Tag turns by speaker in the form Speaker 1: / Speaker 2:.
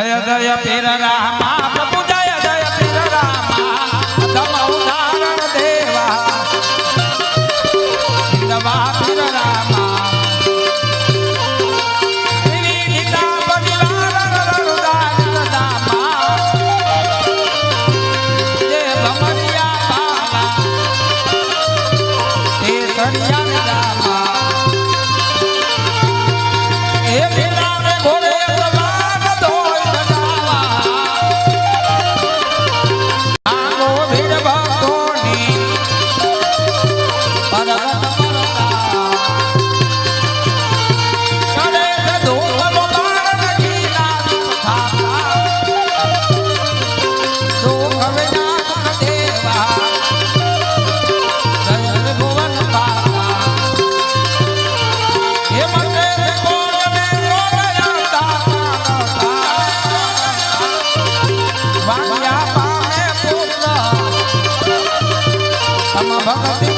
Speaker 1: जय जय पीर रामा प्रभु जय जय पीर रामा धम उदाहरण देवा हिंदवा पीर रामा गीता परिवार रुदान दामा जय भमरिया बाला हे सरिया दामा हे बिना में घोड़े भगत